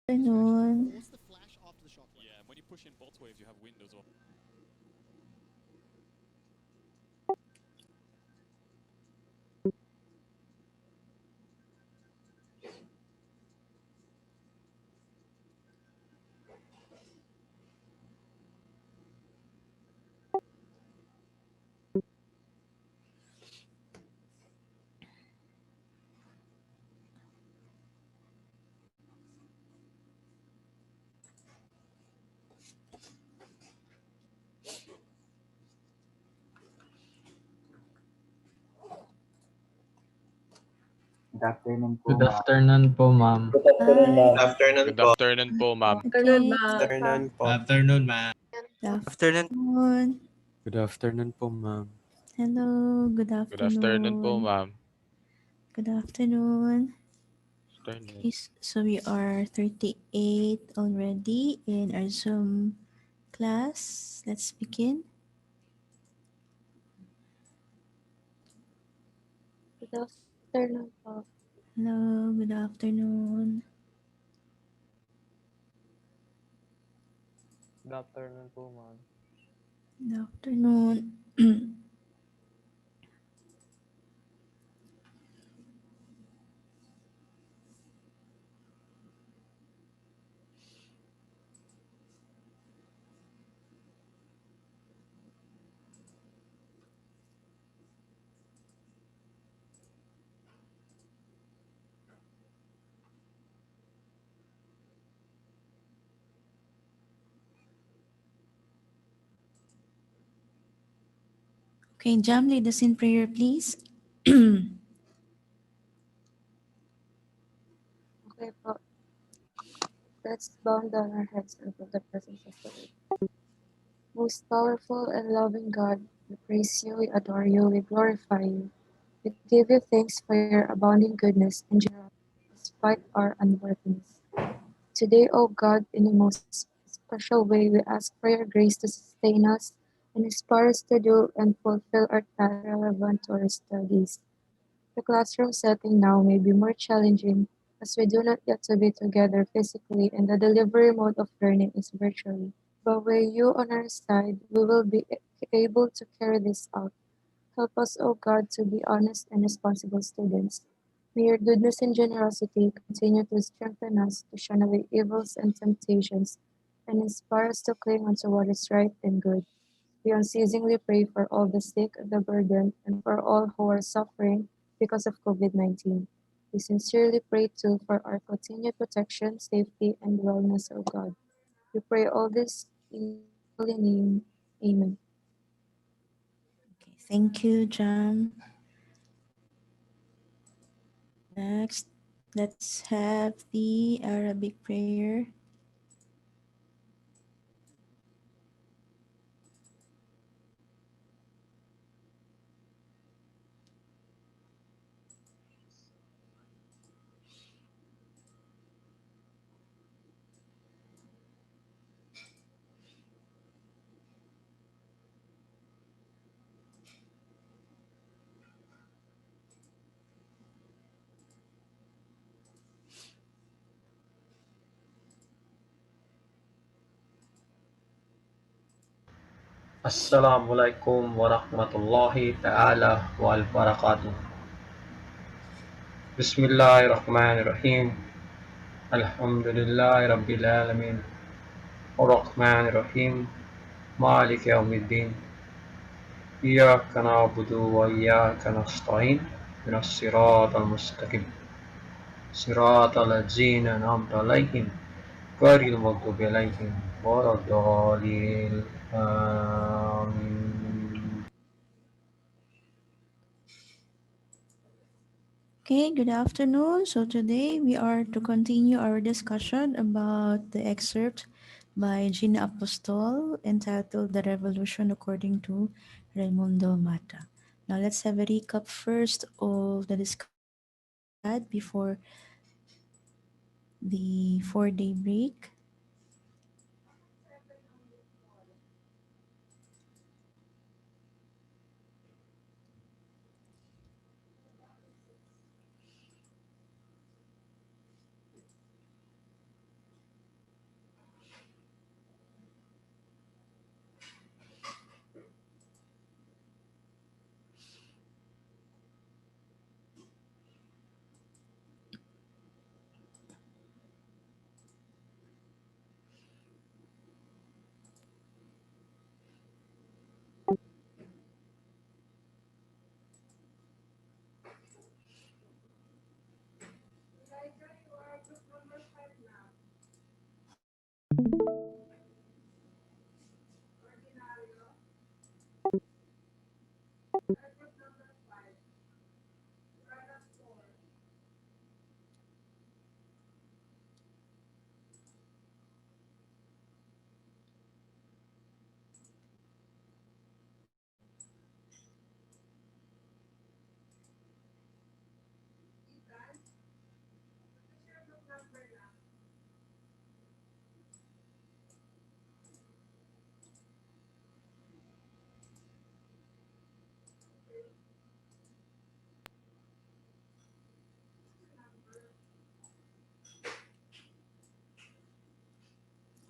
Afternoon. Force the flash after the shockwave. Yeah, and when you push in both waves, you have wind as well. Good afternoon po, Good ma'am. afternoon po, ma'am. Hi. Afternoon Good po. afternoon po, ma'am. Afternoon, Okay. ma'am. Afternoon po. Afternoon, ma'am. Good Afternoon. afternoon. Good afternoon po, ma'am. Hello. Good Good afternoon po, afternoon. ma'am. Good afternoon. Afternoon. Okay, so we are 38 already in our Zoom class. Let's begin. Good afternoon po. Hello. Good afternoon. Good afternoon po, ma'am. Good afternoon. Okay, Jam, lead us in prayer, please. Okay po. Let's bow down our heads and feel the presence of the Lord. Most powerful and loving God, we praise you, we adore you, we glorify you. We give you thanks for your abounding goodness and generosity despite our unworthiness. Today, O God, in a most special way, we ask for your grace to sustain us and inspire us to do and fulfill our tasks relevant to our studies. The classroom setting now may be more challenging as we do not get to be together physically and the delivery mode of learning is virtually. But with you on our side, we will be able to carry this out. Help us, O God, to be honest and responsible students. May your goodness and generosity continue to strengthen us to shun away evils and temptations and inspire us to cling onto what is right and good. We unceasingly pray for all the sick, the burdened, and for all who are suffering because of COVID-19. We sincerely pray too for our continued protection, safety, and wellness, O God. We pray all this in your holy name. Amen. Okay, thank you, Jam. Next, let's have the Arabic prayer. Assalamualaikum warahmatullahi ta'ala wal barakatuh. Bismillahirrahmanirrahim. Alhamdulillahi rabbil alamin. Ar-Rahmanirrahim. Maliki yawmiddin. Iyyaka na'budu wa iyyaka nasta'in. Ihdinas siratal mustaqim. Siratal ladzina an'amta 'alaihim ghairil maghdubi 'alaihim waladdallin. Amin. Okay, good afternoon. So today we are to continue our discussion about the excerpt by Gina Apostol entitled The Revolution According to Raimundo Mata. Now let's have a recap first of the discussion that we had before the 4-day break.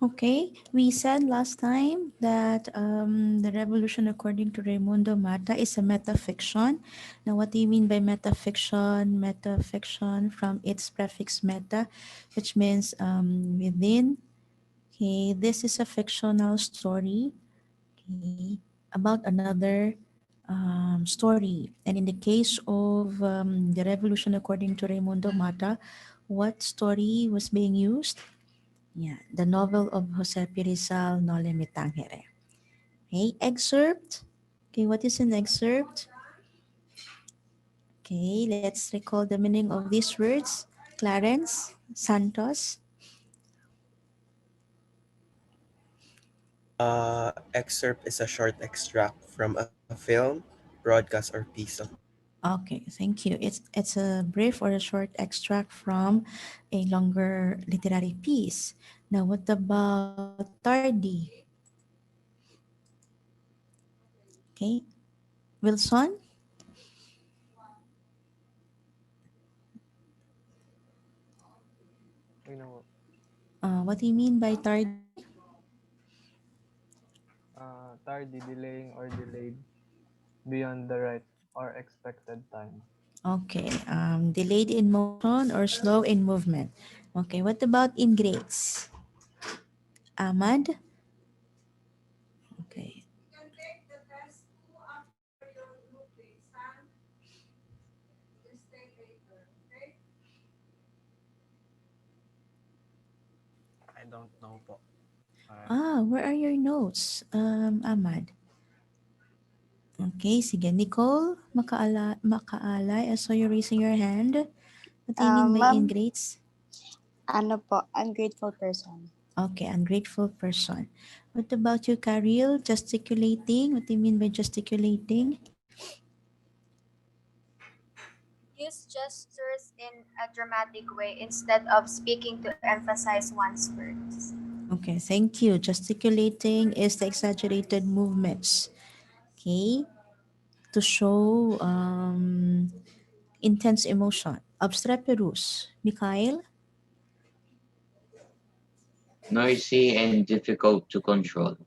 Okay, we said last time that the revolution, according to Raimundo Mata, is a metafiction. Now, what do you mean by metafiction? Metafiction from its prefix meta, which means within. Okay, this is a fictional story, okay, about another story. And in the case of the revolution, according to Raimundo Mata, what story was being used? Yeah, the novel of Jose P. Rizal, Nole Me Tangere. Okay, excerpt. Okay, what is an excerpt? Okay, let's recall the meaning of these words. Clarence Santos. Excerpt is a short extract from a film, broadcast, or piece of. Okay, thank you. It's a brief or a short extract from a longer literary piece. Now, what about tardy? Okay, Wilson. You know, What do you mean by tardy? tardy, delaying or delayed beyond the right or expected time. Okay, delayed in motion or slow in movement. Okay, what about in grades? Ahmad? Okay. I don't know po. Where are your notes, Ahmad? Okay, sige. Nicole, makaalay. I saw you raising your hand. What do you mean by in Ma'am, grades? ano po, ungrateful person. Okay, ungrateful person. What about you, Karil? Gesticulating. What do you mean by gesticulating? Use gestures in a dramatic way instead of speaking to emphasize one's words. Okay, thank you. Gesticulating is the exaggerated movements. Okay, to show intense emotion. Obstreperous. Mikhail? Noisy and difficult to control.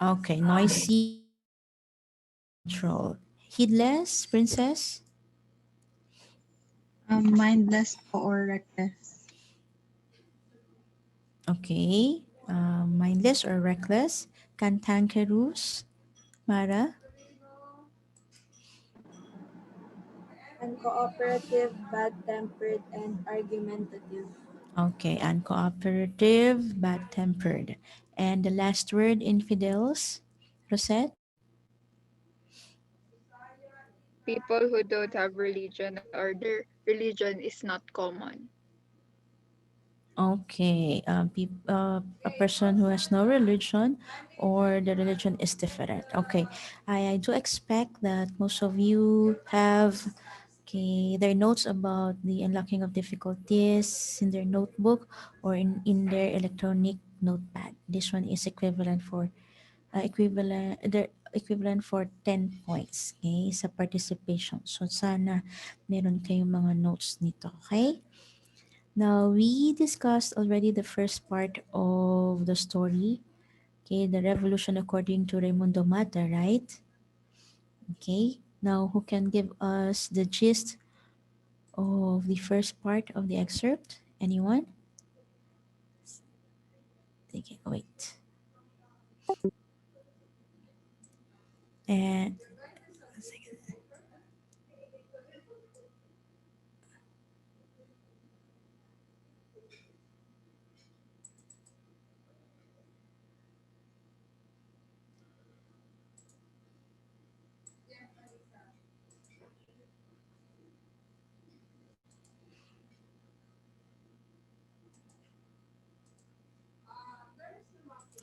Okay, noisy and difficult to control. Heedless, princess? Mindless or reckless. Okay. Mindless or reckless. Cantankerous. Mara? Uncooperative, bad-tempered, and argumentative. Okay, uncooperative, bad-tempered. And the last word, infidels. Rosette? People who don't have religion or their religion is not common. Okay, a person who has no religion or the religion is different. Okay, I do expect that most of you have their notes about the unlocking of difficulties in their notebook or in their electronic notepad. This one is equivalent for 10 points, okay, sa participation. So sana meron kayong mga notes nito, okay? Now, we discussed already the first part of the story, okay, the revolution according to Raimundo Mata, right? Okay, now who can give us the gist of the first part of the excerpt? Anyone? Okay, wait. And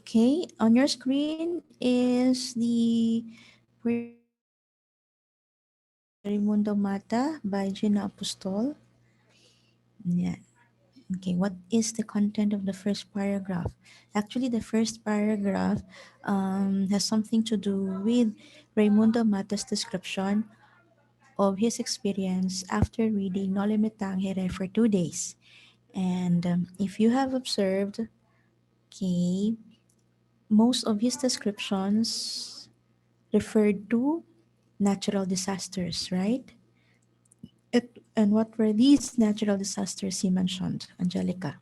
okay, on your screen is the portion of Raimundo Mata by Gina Apostol. Yeah. Okay, what is the content of the first paragraph? Actually, the first paragraph has something to do with Raimundo Mata's description of his experience after reading Noli Me Tangere for 2 days. And if you have observed, okay, most of his descriptions referred to natural disasters, right? And what were these natural disasters he mentioned, Angelica?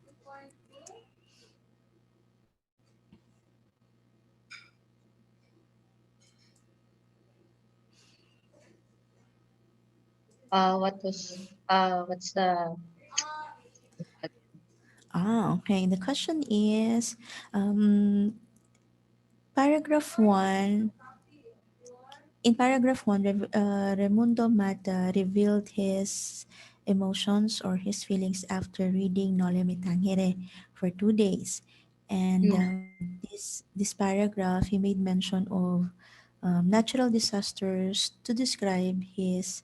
What's the Okay. The question is, um, paragraph one. In paragraph one, Raimundo Mata revealed his emotions or his feelings after reading Nole Me Tangere for 2 days. And mm, this paragraph, he made mention of natural disasters to describe his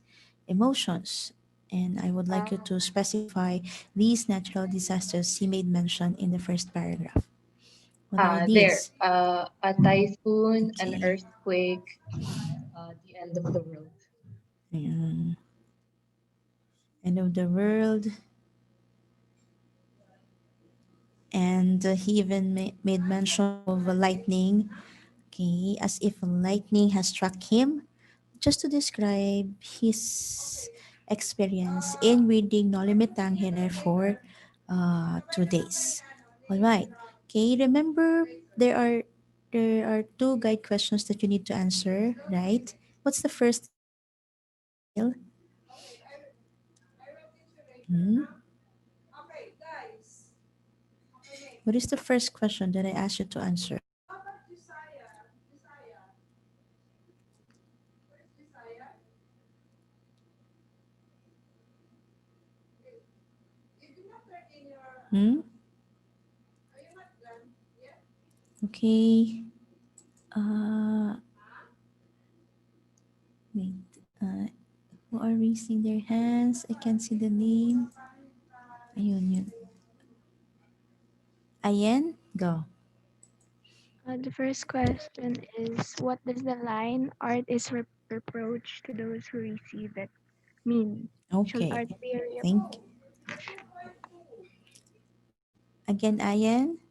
emotions. And I would like you ah, to specify these natural disasters he made mention in the first paragraph. What are there these? a typhoon, an Okay. earthquake, the end of the world. Um, End of the world. And he even made mention of lightning, okay, as if lightning has struck him, just to describe his experience in reading Nolimitang Hine for 2 days. All right. Okay, remember there are two guide questions that you need to answer, right? What's the first one, Neil? Hmm? What is the first question that I asked you to answer? Hmm? Okay. Uh, Wait. Who are raising their hands? I can't see the name. Ayun yun. Ayen? Go. The first question is, what does the line "art is reproach to those who receive it" mean? Should Okay. art be Thank again, Ayen.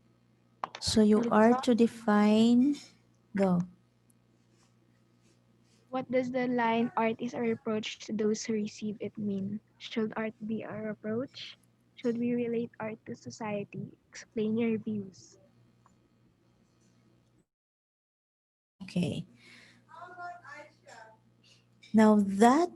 So you are to define. Go. what does the line "art is a reproach to those who receive it" mean? Should art be a reproach? Should we relate art to society? Explain your views. Okay. Now that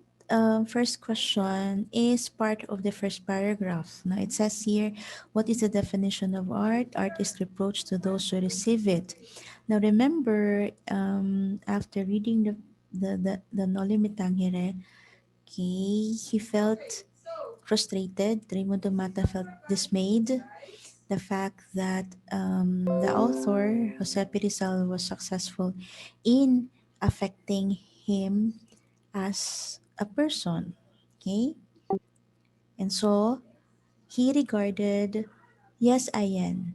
first question is part of the first paragraph. Now it says here, what is the definition of art? Art is reproach to those who receive it. Now remember, after reading the Noli Me Tangere, okay, he felt frustrated. Raimundo Mata felt dismayed. The fact that the author, Jose Rizal, was successful in affecting him as a person. Okay? And so he regarded, yes, Ayan.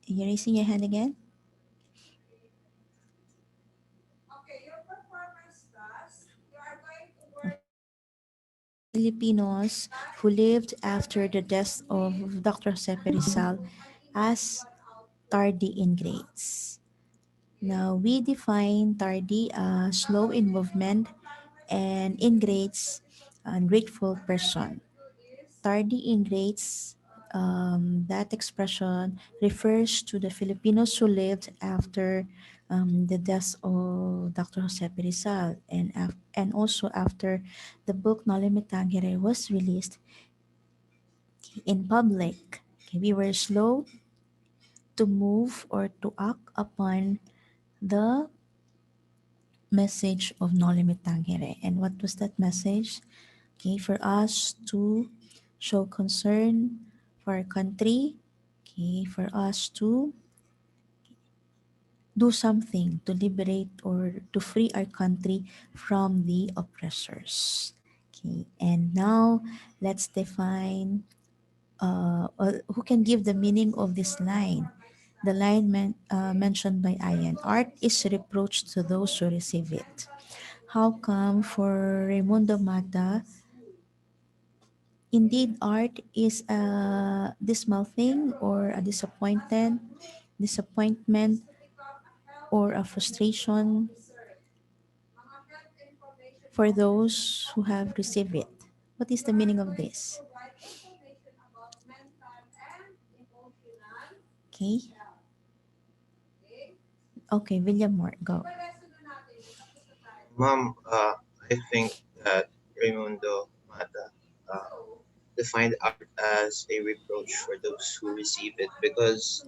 You're raising your hand again? Okay. He regarded Filipinos who lived after the death of Dr. Jose Rizal as tardy in grades. Now, we define tardy as slow in movement and in grades, ungrateful person. Tardy in grades, that expression refers to the Filipinos who lived after the death of Dr. Jose Rizal and also after the book Noli Me Tangere was released in public. Okay, we were slow to move or to act upon the message of Noli Me Tangere. And what was that message? Okay, for us to show concern for our country, okay, for us to do something to liberate or to free our country from the oppressors. Okay, and now let's define who can give the meaning of this line. The line mentioned by Ayan, art is reproach to those who receive it. How come for Raimundo Mata, Indeed, art is a dismal thing or a disappointment or a frustration for those who have received it. What is the meaning of this? Okay. Okay, William Moore, go. Ma'am, I think that Raimundo Mata uh, defined art as a reproach for those who receive it because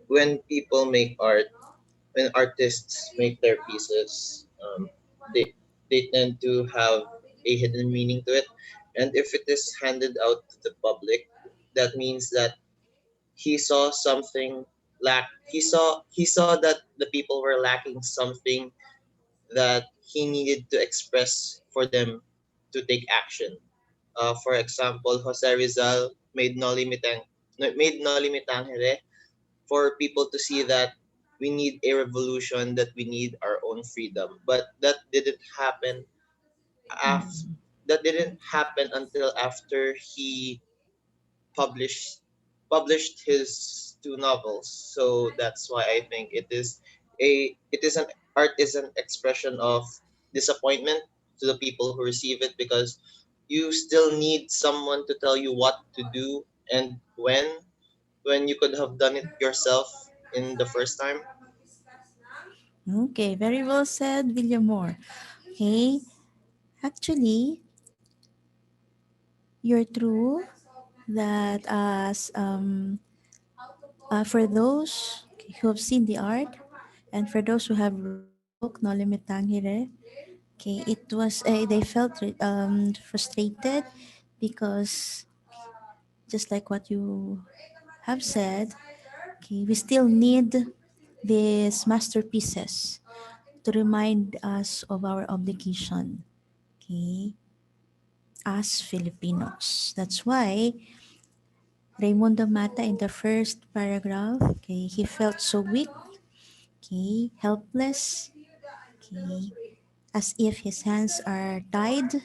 when people make art, when artists make their pieces, they tend to have a hidden meaning to it, and if it is handed out to the public, that means that he saw something he saw that the people were lacking something that he needed to express for them to take action. For example, Jose Rizal made No Limitang Here for people to see that we need a revolution, that we need our own freedom. But af- that didn't happen until after he published published his two novels. So that's why I think it is an art is an expression of disappointment to the people who receive it because you still need someone to tell you what to do and when you could have done it yourself in the first time. Okay, very well said, William Moore. Okay, actually, you're true that for those who have seen the art and for those who have read the book No Limitang Hire, okay, it was they felt frustrated because just like what you have said, okay, we still need these masterpieces to remind us of our obligation, okay, as Filipinos. That's why Raimundo Mata in the first paragraph, okay, he felt so weak, okay, helpless, okay, as if his hands are tied,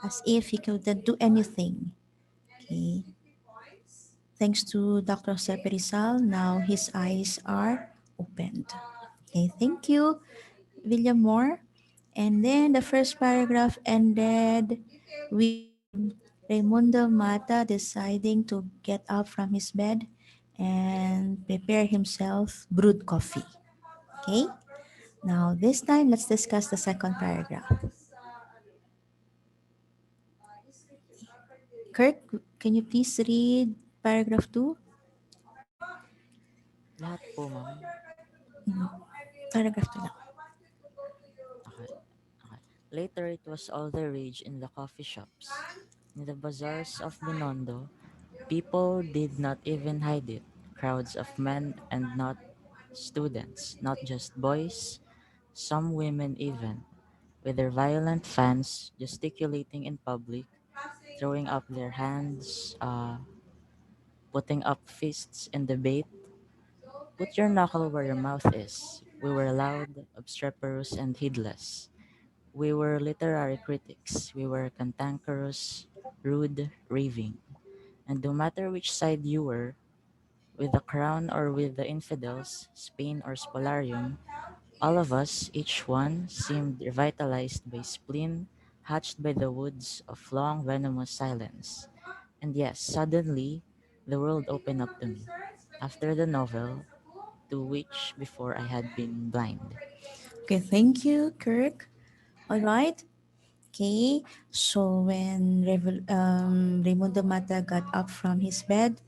as if he couldn't do anything. Okay. Thanks to Dr. Jose Rizal, now his eyes are opened. Okay, thank you, William Moore. And then the first paragraph ended with Raimundo Mata deciding to get up from his bed and prepare himself brewed coffee. Okay? Now, this time, let's discuss the second paragraph. Kirk, can you please read paragraph 2? Lahat po, ma'am. Mhm. Paragraph 2 lang. Okay. Okay. Later, it was all the rage in the coffee shops. In the bazaars of Binondo, people did not even hide it. Crowds of men and not students, not just boys, some women even, with their violent fans gesticulating in public, throwing up their hands, putting up fists in debate. Put your knuckle where your mouth is. We were loud, obstreperous, and heedless. We were literary critics. We were cantankerous, rude, raving. And no matter which side you were, with the crown or with the infidels, Spain or Spolarium, all of us, each one, seemed revitalized by spleen, hatched by the woods of long venomous silence. And yes, suddenly, the world opened up to me. After the novel, to which before I had been blind. Okay, thank you, Kirk. All right. Okay, so when Raimundo Mata got up from his bed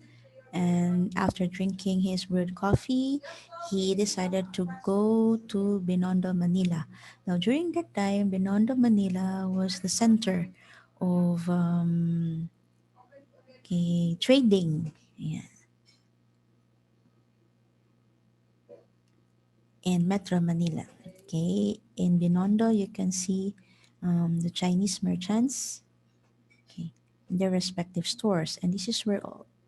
and after drinking his brewed coffee, he decided to go to Binondo, Manila. Now, during that time, Binondo, Manila was the center of okay, trading. Yeah, in Metro Manila. Okay, in Binondo, you can see the Chinese merchants, okay, in their respective stores, and this is where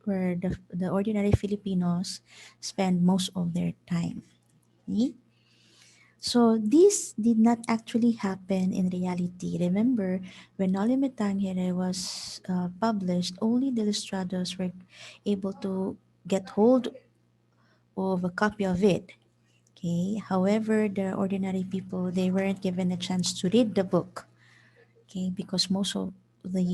the ordinary Filipinos spend most of their time. Okay? So this did not actually happen in reality. Remember, when Noli Me Tangere was published, only the Ilustrados were able to get hold of a copy of it. Okay. However, the ordinary people, they weren't given a chance to read the book. Okay, because most of the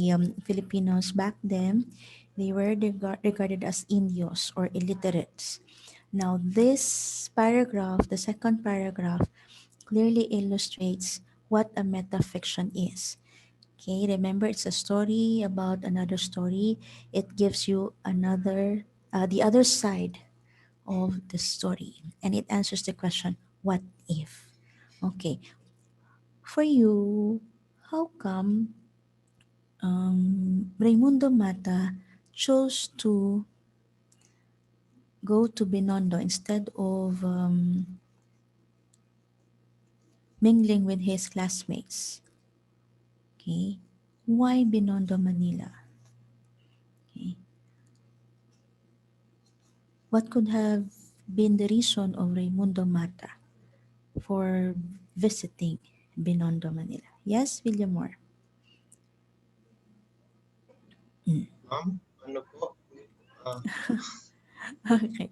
Filipinos back then, they were regarded as Indios or illiterates. Now, this paragraph, the second paragraph, clearly illustrates what a metafiction is. Okay, remember it's a story about another story. It gives you the other side of the story, and it answers the question, what if? Okay, for you, how come Raimundo Mata chose to go to Binondo instead of mingling with his classmates? Okay, why Binondo, Manila? Okay, what could have been the reason of Raimundo Mata for visiting Binondo, Manila? Yes, William Moore. Mm. Ano po? Ah, Okay.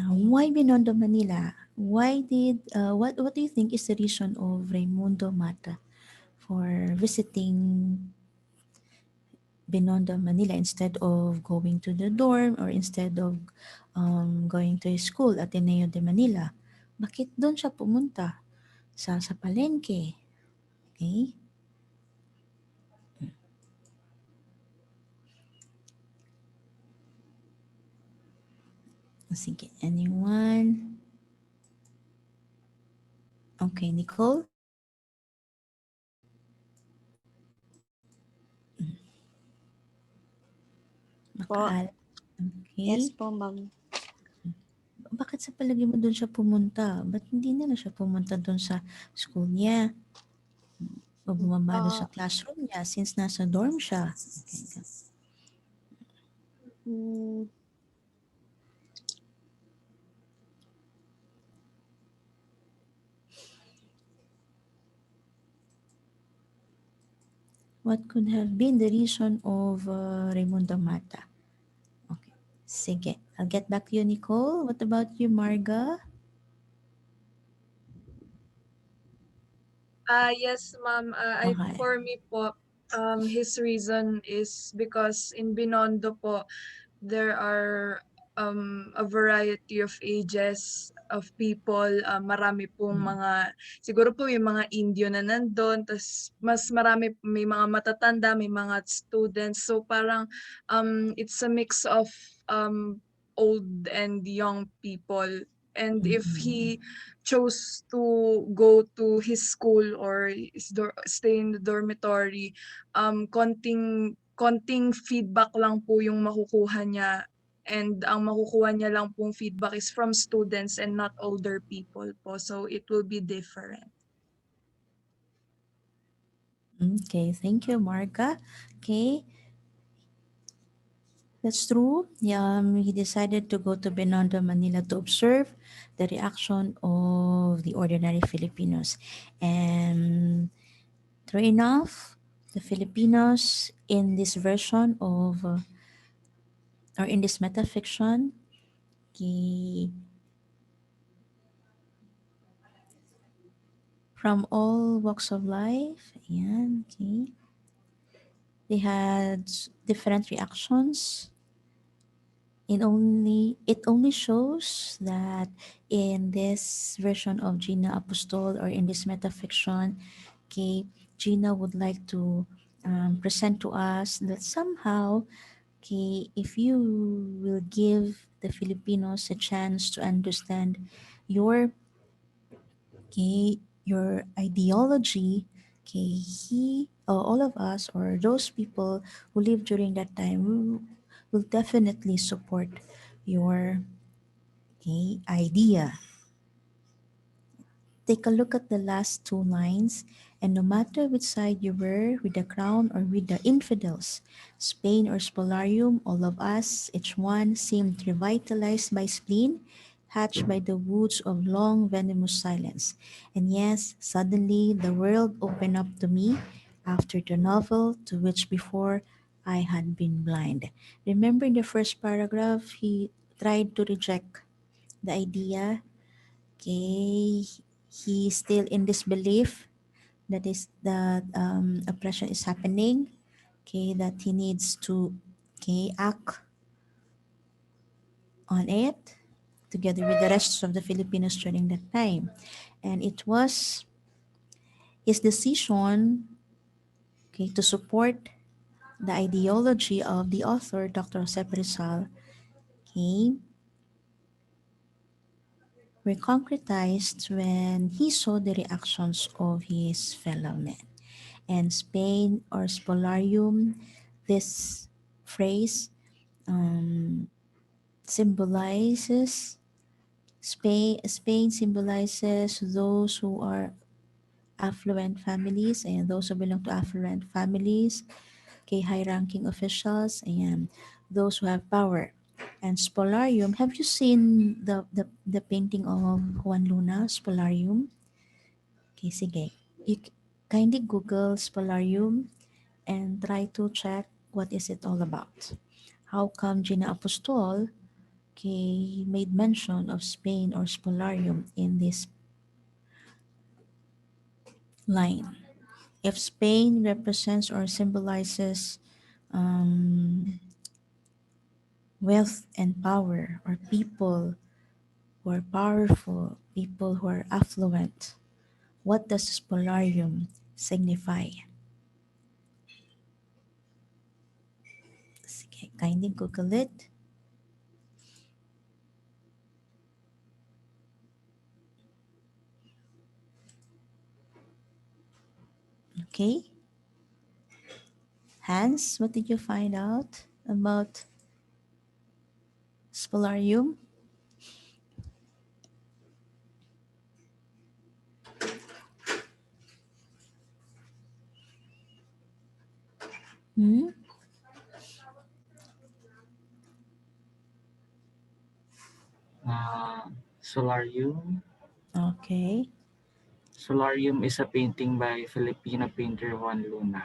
Why Binondo, Manila? Why did what do you think is the reason of Raimundo Mata for visiting Binondo, Manila instead of going to the dorm or instead of going to his school, Ateneo de Manila? Bakit doon siya pumunta? Sa palengke. Okay? Sige, anyone? Okay, Nicole? Po. Makaal. Yes Okay. po, ma'am. Bakit sa palagay mo doon siya pumunta? Ba't hindi na lang siya pumunta doon sa school niya? O bumaba doon sa Ah, classroom niya since nasa dorm siya? Okay. mm, What could have been the reason of Raimundo Mata? Okay. Sige. I'll get back to you, Nicole. What about you, Marga? Yes, ma'am. Okay. For me po, his reason is because in Binondo po, there are a variety of ages of people. Marami pong Mm. mga, siguro po yung mga Indio na nandun, tas mas marami, may mga matatanda, may mga students. So parang it's a mix of um, old and young people. And if Mm-mm. he chose to go to his school or stay in the dormitory, konting feedback lang po yung makukuha niya, and ang makukuha niya lang pong feedback is from students and not older people po. So it will be different. Okay, thank you, Marga. Okay, that's true. Yeah, he decided to go to Binondo, Manila to observe the reaction of the ordinary Filipinos. And true enough, the Filipinos in this version of, or in this metafiction, okay, from all walks of life, ayan, okay, they had different reactions. It only shows that in this version of Gina Apostol, or in this metafiction, okay, Gina would like to present to us that somehow, okay, if you will give the Filipinos a chance to understand your, okay, your ideology, okay, all of us, or those people who lived during that time, will definitely support your, okay, idea. Take a look at the last two lines, and no matter which side you were, with the crown or with the infidels, Spain or Spolarium, all of us, each one, seemed revitalized by spleen hatched by the woods of long venomous silence. And yes, suddenly the world opened up to me after the novel to which before I had been blind. Remember in the first paragraph, he tried to reject the idea. Okay, he's still in disbelief that is that oppression is happening. Okay, that he needs to act on it together with the rest of the Filipinos during that time. And it was his decision, to support the ideology of the author, Dr. Josep Rizal, okay, were concretized when he saw the reactions of his fellow men. And Spain or Spolarium, this phrase symbolizes Spain symbolizes those who are affluent families and those who belong to affluent families, okay, high-ranking officials, and those who have power. And Spolarium, have you seen the painting of Juan Luna, Spolarium? Okay, sige. Kindly Google Spolarium and try to check what is it all about. How come Gina Apostol, okay, made mention of Spain or Spolarium in this line? If Spain represents or symbolizes wealth and power, or people who are powerful, people who are affluent, what does Spolarium signify? Sige, kindly Google it. Okay. Hans, what did you find out about Spolarium? Hmm? Solarium. Okay. Solarium is a painting by Filipino painter Juan Luna.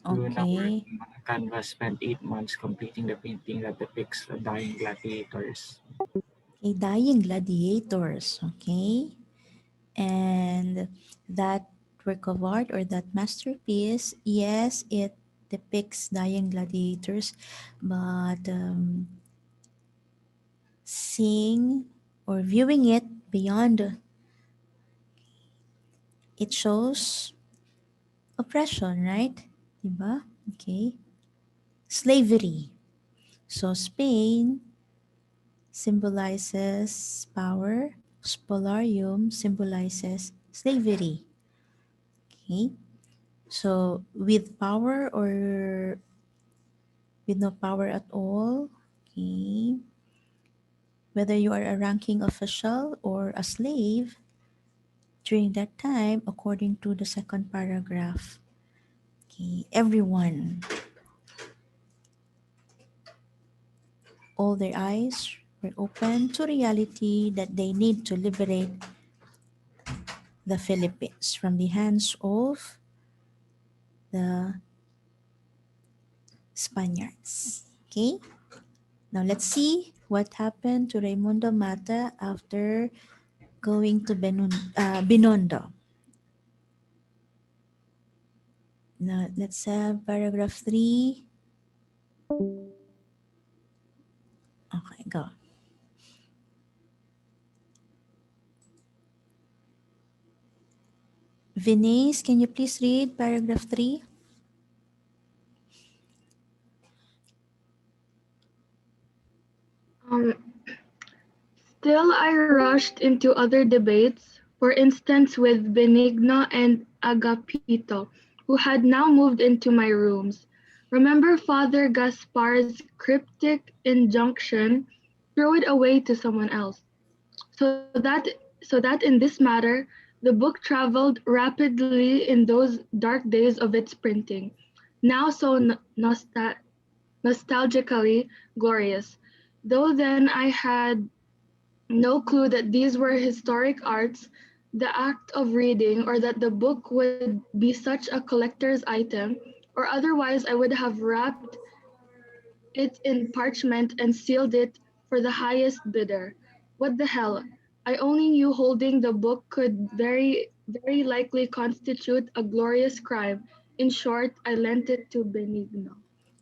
Luna worked Okay. on a canvas, spent 8 months completing the painting that depicts dying gladiators. Okay, dying gladiators. Okay. And that work of art or that masterpiece, yes, it depicts dying gladiators, but seeing or viewing it beyond, it shows oppression, right? Diba? Okay. Slavery. So Spain symbolizes power. Spolarium symbolizes slavery. Okay. So with power or with no power at all, okay, whether you are a ranking official or a slave during that time, according to the second paragraph, okay, everyone, all their eyes were open to reality that they need to liberate the Philippines from the hands of the Spaniards. Okay, now let's see what happened to Raimundo Mata after going to Binondo. Now let's have paragraph 3. Okay, go. Vinace, can you please read paragraph 3? Um, Still I rushed into other debates, for instance with Benigno and Agapito, who had now moved into my rooms. Remember Father Gaspar's cryptic injunction, throw it away to someone else. So that in this matter, the book traveled rapidly in those dark days of its printing, now so nostalgically glorious. Though then I had No clue that these were historic arts, the act of reading, or that the book would be such a collector's item, or otherwise I would have wrapped it in parchment and sealed it for the highest bidder. What the hell? I only knew holding the book could very likely constitute a glorious crime. In short, I lent it to Benigno.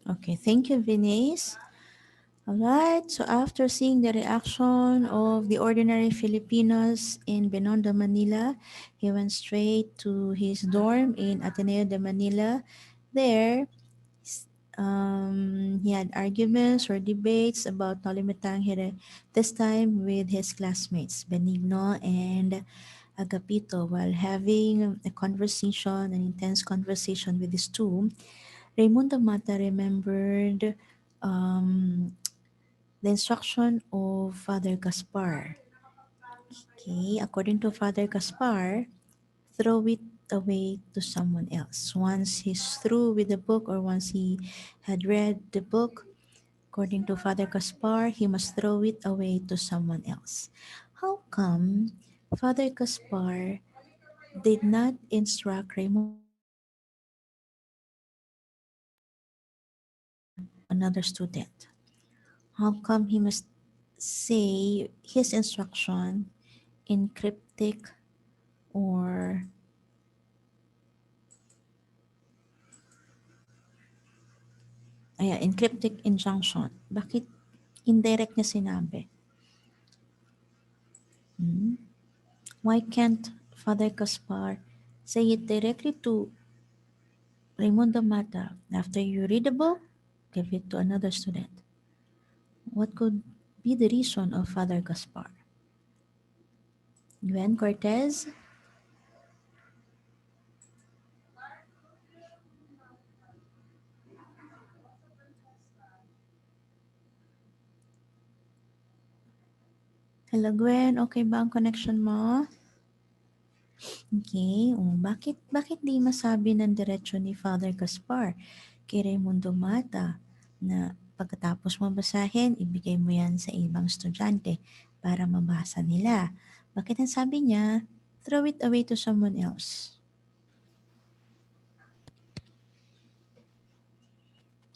Okay, thank you, Venice. Alright, so after seeing the reaction of the ordinary Filipinos in Binondo, Manila, he went straight to his dorm in Ateneo de Manila. There, he had arguments or debates about Nolimitang, this time with his classmates, Benigno and Agapito. While having a conversation, an intense conversation with these two, Raimundo Mata remembered the instruction of Father Gaspar. Okay, according to Father Gaspar, throw it away to someone else. Once he's through with the book or once he had read the book, according to Father Gaspar, he must throw it away to someone else. How come Father Gaspar did not instruct Raimundo Mata to throw it away to another student? How come he must say his instruction in cryptic or in cryptic injunction? Bakit indirect niya sinabi? Hmm? Why can't Father Gaspar say it directly to Raimundo Mata? After you read the book, give it to another student. What could be the reason of Father Gaspar? Gwen Cortez? Hello Gwen, okay ba ang connection mo? Okay, bakit di masabi ng diretso ni Father Gaspar kay Raimundo Mata na pagkatapos mo basahin, ibigay mo yan sa ibang estudyante para mabasa nila. Bakit ang sabi niya, throw it away to someone else?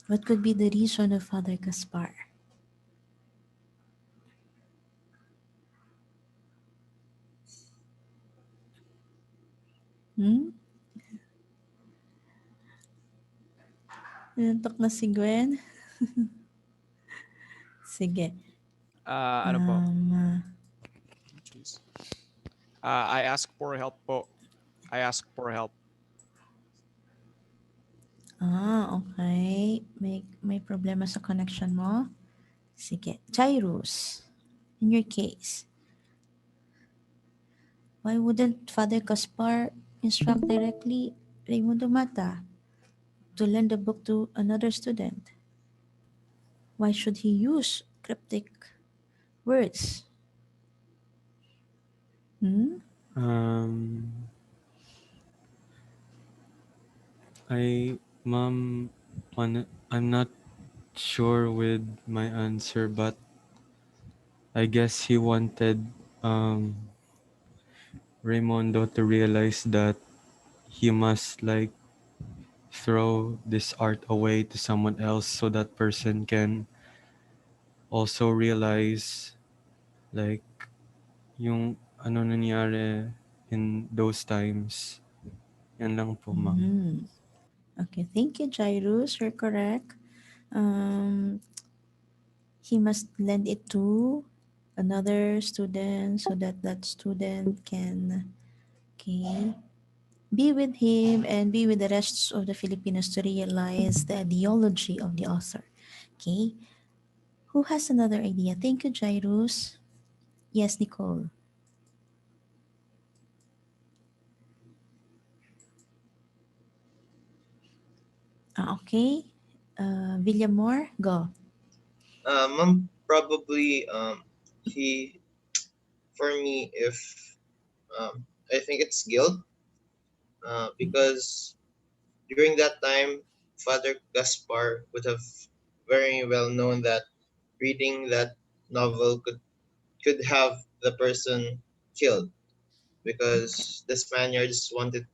What could be the reason of Father Gaspar? Hmm? Nantok na si Gwen? Sige. Ano po? Um, Jeez. I ask for help po. I ask for help. okay. May problema sa connection mo? Sige. Jairus, in your case, why wouldn't Father Gaspar instruct directly Raimundo Mata to lend the book to another student? Why should he use cryptic words? Hmm? Um, Mom, I'm not sure with my answer, but I guess he wanted Raimundo to realize that he must like throw this art away to someone else so that person can also realize like yung ano nangyari in those times. Yan lang po, ma'am. Okay, thank you, Jairus. You're correct. Um, he must lend it to another student so that that student can, okay, be with him and be with the rest of the Filipinos to realize the ideology of the author. Okay, who has another idea? Thank you, Jairus. Yes, Nicole. Okay. Villamor, go. Probably he for me if I think it's guilt because during that time Father Gaspar would have very well known that reading that novel could could have the person killed Okay. because the Spaniards wanted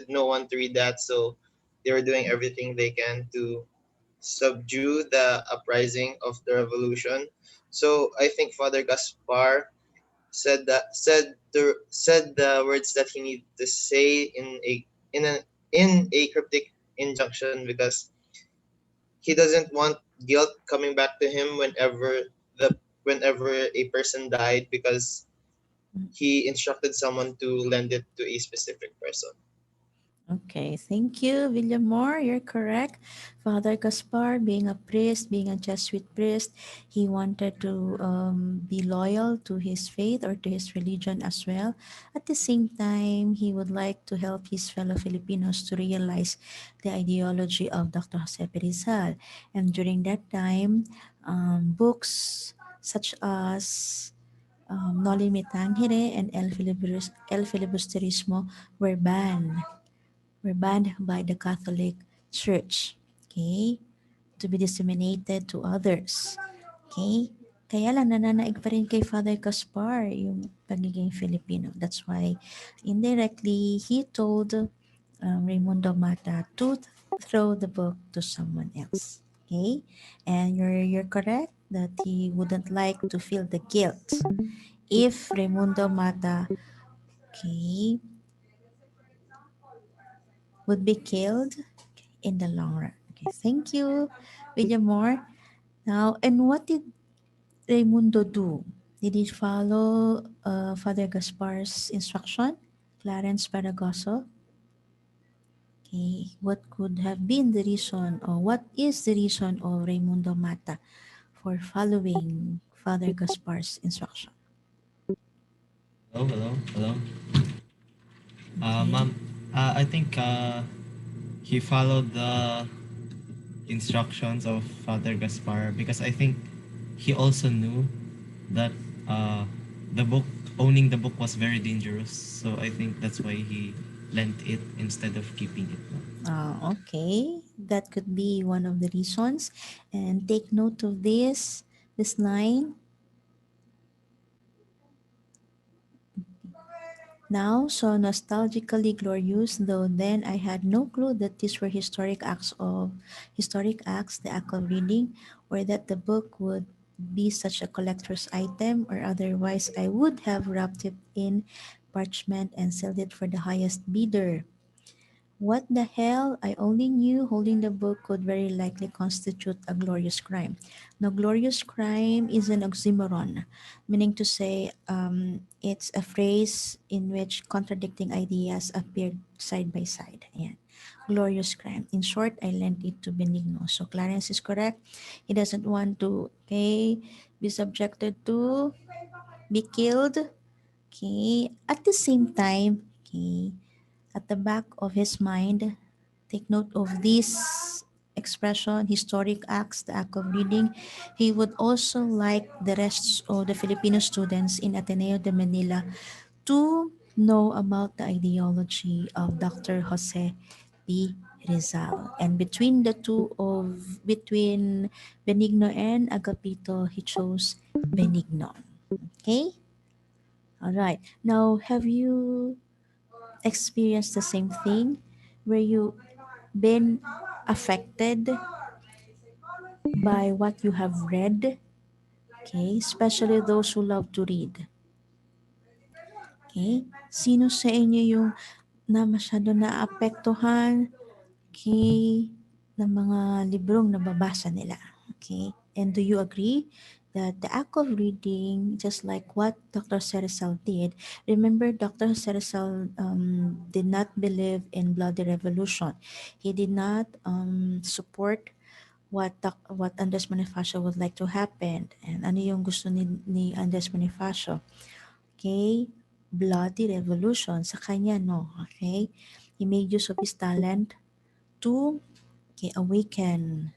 no one to read that, so they were doing everything they can to subdue the uprising of the revolution. So I think Father Gaspar said the words that he needed to say in a in a cryptic injunction because he doesn't want guilt coming back to him the whenever a person died because he instructed someone to lend it to a specific person. Okay, thank you, Villamor. You're correct. Father Gaspar, being a priest, being a Jesuit priest, he wanted to be loyal to his faith or to his religion as well. At the same time, he would like to help his fellow Filipinos to realize the ideology of Dr. Jose Rizal. And during that time, books such as Noli Me Tangere and El Filibusterismo were banned by the Catholic Church, okay, to be disseminated to others. Okay? Kaya lang nananaig pa rin kay Father Gaspar yung pagiging Filipino. That's why indirectly he told Raimundo Mata to throw the book to someone else. Okay? And you're correct that he wouldn't like to feel the guilt if Raimundo Mata, okay, would be killed in the long run. Okay, thank you, William Moore. Now, and what did Raimundo do? Did he follow Father Gaspar's instruction? Clarence Paragoso? Okay, what could have been the reason or what is the reason of Raimundo Mata for following Father Gaspar's instruction? Hello, hello, hello. Okay. Ma'am, I think he followed the instructions of Father Gaspar because I think he also knew that uh, the book, owning the book was very dangerous. So I think that's why he lent it instead of keeping it. Okay, that could be one of the reasons. And take note of this line. Now, so nostalgically glorious, though then I had no clue that these were historic acts, the act of reading, or that the book would be such a collector's item, or otherwise I would have wrapped it in parchment and sold it for the highest bidder. What the hell? I only knew holding the book could very likely constitute a glorious crime. Now, glorious crime is an oxymoron, meaning to say it's a phrase in which contradicting ideas appear side by side. Ayan. Glorious crime. In short, I lent it to Benigno. So Clarence is correct. He doesn't want to, okay, be subjected to be killed. Okay. At the same time, okay, at the back of his mind, take note of this expression, historic acts, the act of reading. He would also like the rest of the Filipino students in Ateneo de Manila to know about the ideology of Dr. Jose P. Rizal. And between Benigno and Agapito, he chose Benigno. Okay? All right. Now, have you experienced the same thing where you been affected by what you have read? Okay, especially those who love to read. Okay, sino sa inyo yung masyado naapektuhan, okay, ng mga librong nababasa nila? Okay, and do you agree that the act of reading, just like what Dr. Ceresal did, remember Dr. Ceresal did not believe in bloody revolution. He did not support what Andres Bonifacio would like to happen. And ano yung gusto ni Andres Bonifacio? Okay? Bloody revolution sa kanya, no? Okay? He made use of his talent to, okay, awaken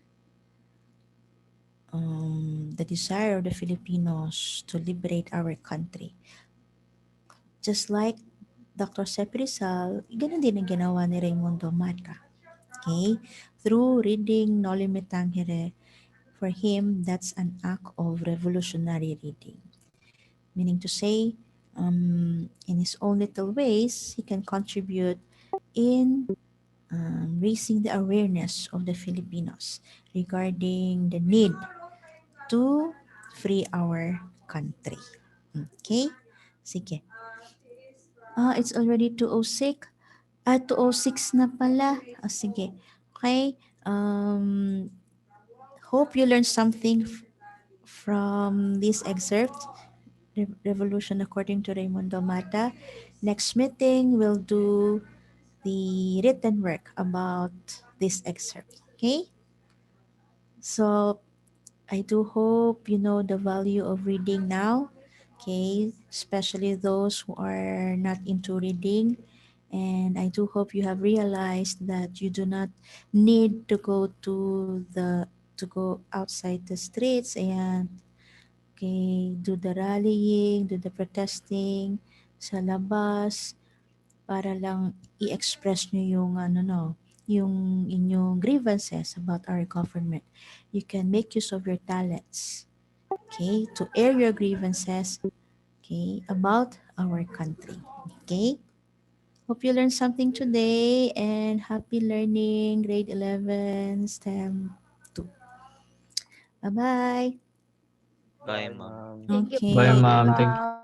the desire of the Filipinos to liberate our country. Just like Dr. Sepi Rizal, ganun din ang ginawa ni Raimundo Mata. Okay? Through reading Noli Me Tangere, for him, that's an act of revolutionary reading. meaning to say, in his own little ways, he can contribute in raising the awareness of the Filipinos regarding the need to free our country. Okay? Sige. It's already 2:06. 2:06 na pala. Sige. Okay. Hope you learned something from this excerpt, Revolution According to Raimundo Mata. Next meeting, we'll do the written work about this excerpt. Okay? So, I do hope you know the value of reading now. Okay? Especially those who are not into reading. And I do hope you have realized that you do not need to go to go outside the streets and okay, do the rallying, do the protesting sa labas para lang i-express nyo yung ano no, yung inyong grievances about our government. You can make use of your talents, okay, to air your grievances, okay, about our country. Okay? Hope you learned something today and happy learning grade 11 STEM 2. Bye-bye. Bye, Bye, ma'am. ma'am. Thank you Bye, Okay. po, ma'am. Thank ma'am.